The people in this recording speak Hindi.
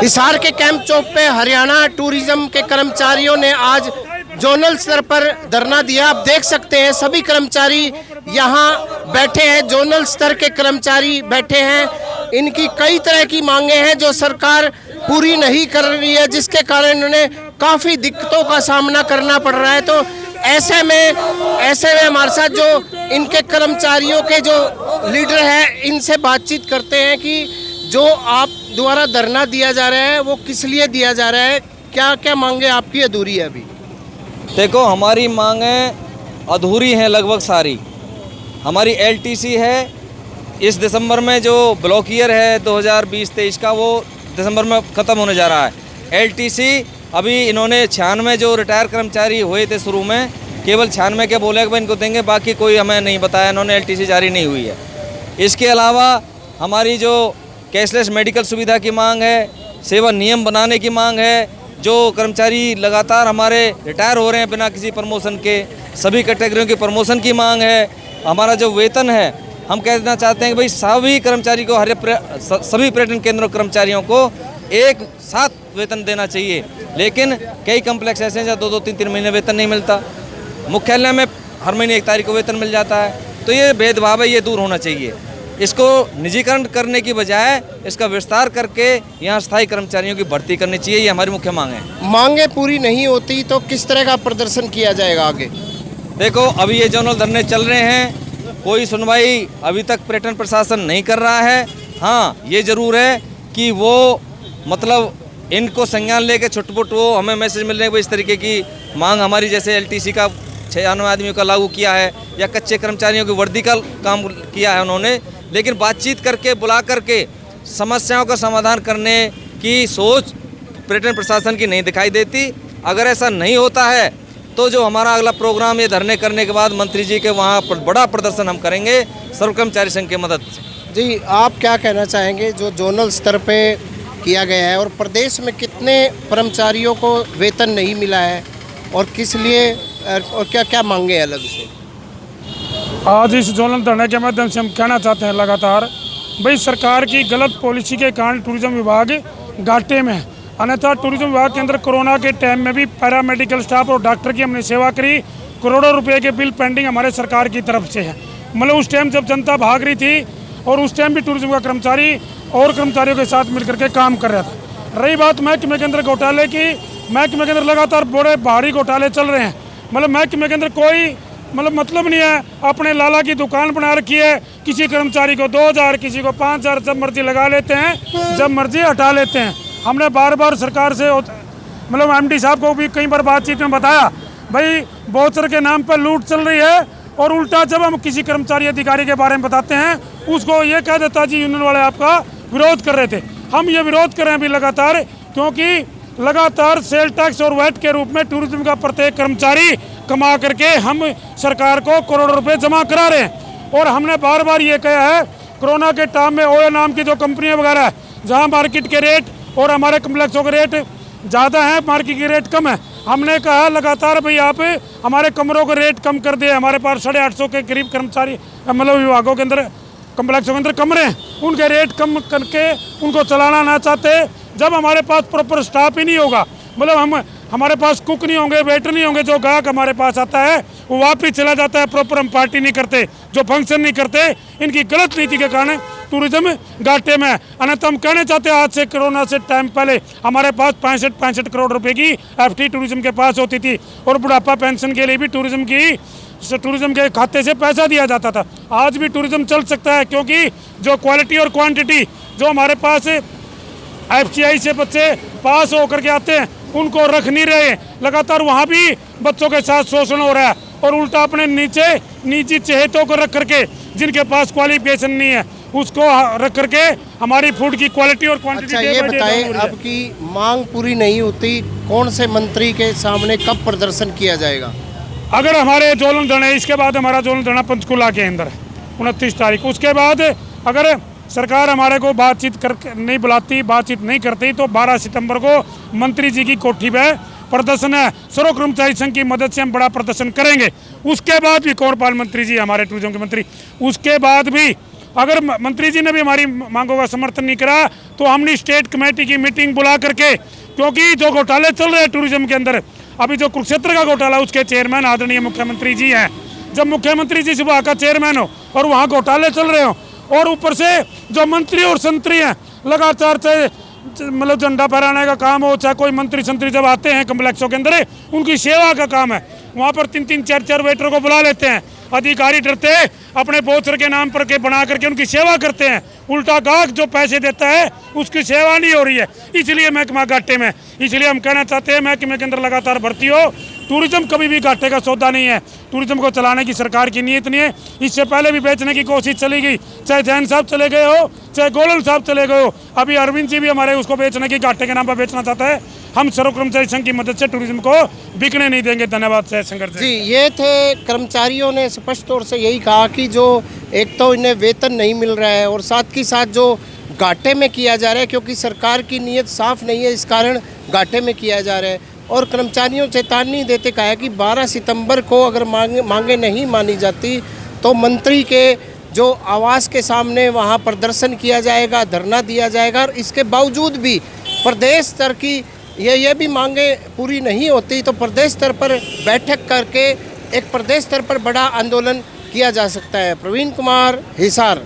हिसार के कैंप चौक पे हरियाणा टूरिज्म के कर्मचारियों ने आज जोनल स्तर पर धरना दिया। आप देख सकते हैं सभी कर्मचारी यहाँ बैठे हैं, जोनल स्तर के कर्मचारी बैठे हैं। इनकी कई तरह की मांगे हैं जो सरकार पूरी नहीं कर रही है, जिसके कारण उन्हें काफ़ी दिक्कतों का सामना करना पड़ रहा है। तो ऐसे में हमारे साथ जो इनके कर्मचारियों के जो लीडर हैं, इनसे बातचीत करते हैं कि जो आप द्वारा धरना दिया जा रहा है वो किस लिए दिया जा रहा है, क्या क्या मांगे आपकी अधूरी है अभी? देखो, हमारी मांगें अधूरी हैं लगभग सारी। हमारी एलटीसी है, इस दिसंबर में जो ब्लॉक ईयर है 2020-23 का, वो दिसंबर में ख़त्म होने जा रहा है। एलटीसी अभी इन्होंने 96 जो रिटायर कर्मचारी हुए थे शुरू में, केवल 96 के बोले कि भाई इनको देंगे, बाकी कोई हमें नहीं बताया, इन्होंने एलटीसी जारी नहीं हुई है। इसके अलावा हमारी जो कैशलेस मेडिकल सुविधा की मांग है, सेवा नियम बनाने की मांग है, जो कर्मचारी लगातार हमारे रिटायर हो रहे हैं बिना किसी प्रमोशन के, सभी कैटेगरियों की प्रमोशन की मांग है। हमारा जो वेतन है, हम कहना चाहते हैं कि भाई सभी कर्मचारी को, सभी पर्यटन केंद्रों कर्मचारियों को एक साथ वेतन देना चाहिए। लेकिन कई कम्प्लेक्स ऐसे हैं जहाँ 2-2, 3-3 महीने वेतन नहीं मिलता। मुख्यालय में हर महीने 1 तारीख को वेतन मिल जाता है। तो ये भेदभाव है, ये दूर होना चाहिए। इसको निजीकरण करने की बजाय इसका विस्तार करके यहाँ स्थायी कर्मचारियों की भर्ती करनी चाहिए। ये हमारी मुख्य मांग है। मांगे पूरी नहीं होती तो किस तरह का प्रदर्शन किया जाएगा आगे? देखो, अभी ये जोनल धरने चल रहे हैं, कोई सुनवाई अभी तक पर्यटन प्रशासन नहीं कर रहा है। हाँ, ये जरूर है कि वो मतलब इनको संज्ञान लेके छुटपुट वो हमें मैसेज मिल रहे हैं, इस तरीके की मांग हमारी, जैसे एलटीसी का 96 आदमियों का लागू किया है या कच्चे कर्मचारियों की वर्दी का काम किया है उन्होंने। लेकिन बातचीत करके, बुला करके समस्याओं का समाधान करने की सोच पर्यटन प्रशासन की नहीं दिखाई देती। अगर ऐसा नहीं होता है तो जो हमारा अगला प्रोग्राम, ये धरने करने के बाद मंत्री जी के वहाँ पर बड़ा प्रदर्शन हम करेंगे सर्व कर्मचारी संघ की मदद से। जी, आप क्या कहना चाहेंगे जो जोनल स्तर पे किया गया है, और प्रदेश में कितने कर्मचारियों को वेतन नहीं मिला है और किस लिए, और क्या क्या मांगे अलग से? आज इस जोनल धरने के माध्यम से हम कहना चाहते हैं लगातार, भाई सरकार की गलत पॉलिसी के कारण टूरिज्म विभाग घाटे में है। अन्यथा टूरिज्म विभाग के अंदर कोरोना के टाइम में भी पैरामेडिकल स्टाफ और डॉक्टर की हमने सेवा करी। करोड़ों रुपए के बिल पेंडिंग हमारे सरकार की तरफ से है। मतलब उस टाइम जब जनता भाग रही थी, और उस टाइम भी टूरिज्म का कर्मचारी और कर्मचारियों के साथ मिलकर के काम कर रहा था। रही बात महकमे के अंदर घोटाले की, महकमे के अंदर लगातार बड़े भारी घोटाले चल रहे हैं। मतलब महकमे के अंदर कोई मतलब नहीं है। अपने लाला की दुकान बना रखी है, किसी कर्मचारी को 2000, किसी को 5000 जब मर्जी लगा लेते हैं, जब मर्जी हटा लेते हैं। हमने बार बार सरकार से, मतलब एमडी साहब को भी कई बार बातचीत में बताया, भाई वाउचर के नाम पर लूट चल रही है। और उल्टा जब हम किसी कर्मचारी अधिकारी के बारे में बताते हैं, उसको ये कह देता जी यूनियन वाले आपका विरोध कर रहे थे। हम ये विरोध कर रहे हैं अभी लगातार, क्योंकि लगातार सेल टैक्स और वैट के रूप में टूरिज्म का प्रत्येक कर्मचारी कमा करके हम सरकार को करोड़ों रुपए जमा करा रहे हैं। और हमने बार बार ये कहा है, कोरोना के टाइम में ओयो नाम की जो कंपनियां वगैरह है, जहां मार्केट के रेट और हमारे कम्प्लेक्सों के रेट ज़्यादा है, मार्केट के रेट कम है, हमने कहा लगातार भाई आप हमारे कमरों के रेट कम कर दिए। हमारे पास 850 के करीब कर्मचारी, मतलब विभागों के अंदर, कम्प्लेक्सों के अंदर कमरे हैं, उनके रेट कम करके उनको चलाना ना चाहते। जब हमारे पास प्रॉपर स्टाफ ही नहीं होगा, मतलब हमारे पास कुक नहीं होंगे, वेटर नहीं होंगे, जो ग्राहक हमारे पास आता है वो वापस चला जाता है। प्रॉपर हम पार्टी नहीं करते, जो फंक्शन नहीं करते, इनकी गलत नीति के कारण टूरिज्म घाटे में है। अन्यथा हम कहना चाहते हैं, आज से कोरोना से टाइम पहले हमारे पास 65 करोड़ रुपए की एफडी टूरिज्म के पास होती थी, और बुढ़ापा पेंशन के लिए भी टूरिज्म के खाते से पैसा दिया जाता था। आज भी टूरिज्म चल सकता है, क्योंकि जो क्वालिटी और क्वांटिटी जो हमारे पास FCI से बच्चे पास होकर के आते हैं, उनको रख नहीं रहे। लगातार वहाँ भी बच्चों के साथ शोषण हो रहा है, और उल्टा अपने निजी चहेतों को रख करके, जिनके पास क्वालिफिकेशन नहीं है, उसको रख करके हमारी फूड की क्वालिटी और क्वांटिटी। अच्छा, ये बताएं, अब की मांग पूरी नहीं होती, कौन से मंत्री के सामने कब प्रदर्शन किया जाएगा? अगर हमारे जोलन धरना, इसके बाद हमारा जोलन धरना पंचकुला के अंदर 29 तारीख, उसके बाद अगर सरकार हमारे को बातचीत कर नहीं बुलाती, बातचीत नहीं करती, तो 12 सितंबर को मंत्री जी की कोठी पे प्रदर्शन है। सर्व कर्मचारी संघ की मदद से हम बड़ा प्रदर्शन करेंगे। उसके बाद भी, कौरपाल मंत्री जी हमारे टूरिज्म के मंत्री, उसके बाद भी अगर मंत्री जी ने भी हमारी मांगों का समर्थन नहीं करा तो हमने स्टेट कमेटी की मीटिंग बुला करके, क्योंकि जो घोटाले चल रहे हैं टूरिज्म के अंदर, अभी जो कुरुक्षेत्र का घोटाला उसके चेयरमैन आदरणीय मुख्यमंत्री जी हैं। जब मुख्यमंत्री जी सुबह का चेयरमैन हो और वहाँ घोटाले चल रहे हो, और ऊपर से जो मंत्री और संतरी हैं लगातार चाहे मतलब झंडा फहराने का काम हो, चाहे कोई मंत्री संतरी जब आते हैं कम्प्लेक्सों के अंदर, उनकी सेवा का काम है, वहाँ पर 3-3 4-4 वेटर को बुला लेते हैं। अधिकारी डरते अपने बोचर के नाम पर के बना करके उनकी सेवा करते हैं, उल्टा गाहक जो पैसे देता है उसकी सेवा नहीं हो रही है, इसलिए महकमा घाटे में। इसलिए हम कहना चाहते हैं महकमे के अंदर लगातार भर्ती हो। टूरिज्म कभी भी घाटे का सौदा नहीं है, टूरिज्म को चलाने की सरकार की नीयत नहीं है। इससे पहले भी बेचने की कोशिश चली गई, चाहे जैन साहब चले गए हो, चाहे गोयल साहब चले गए हो, अभी अरविंद जी भी हमारे उसको बेचने की घाटे के नाम पर बेचना चाहता है। हम सर्व कर्मचारी संघ की मदद से टूरिज्म को बिकने नहीं देंगे। धन्यवाद से संघर्ष जी, ये थे कर्मचारियों ने स्पष्ट तौर से यही कहा कि जो एक तो इन्हें वेतन नहीं मिल रहा है और साथ ही साथ जो घाटे में किया जा रहा है, क्योंकि सरकार की नीयत साफ नहीं है, इस कारण घाटे में किया जा रहा है। और कर्मचारियों चेतावनी देते कहा है कि 12 सितंबर को अगर मांगे नहीं मानी जाती तो मंत्री के जो आवास के सामने वहाँ प्रदर्शन किया जाएगा, धरना दिया जाएगा। और इसके बावजूद भी प्रदेश स्तर की ये भी मांगे पूरी नहीं होती तो प्रदेश स्तर पर बैठक करके एक प्रदेश स्तर पर बड़ा आंदोलन किया जा सकता है। प्रवीण कुमार, हिसार।